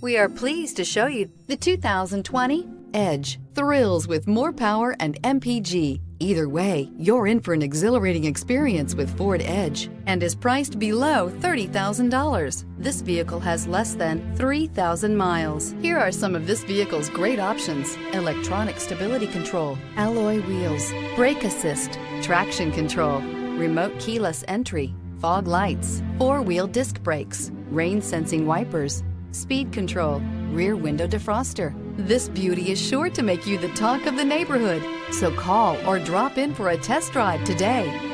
We are pleased to show you the 2020 Edge. Thrills with more power and MPG. Either way, you're in for an exhilarating experience with Ford Edge and is priced below $30,000. This vehicle has less than 3,000 miles. Here are some of this vehicle's great options: electronic stability control, alloy wheels, brake assist, traction control, remote keyless entry, fog lights, four-wheel disc brakes, rain sensing wipers, speed control, rear window defroster. This beauty is sure to make you the talk of the neighborhood. So call or drop in for a test drive today.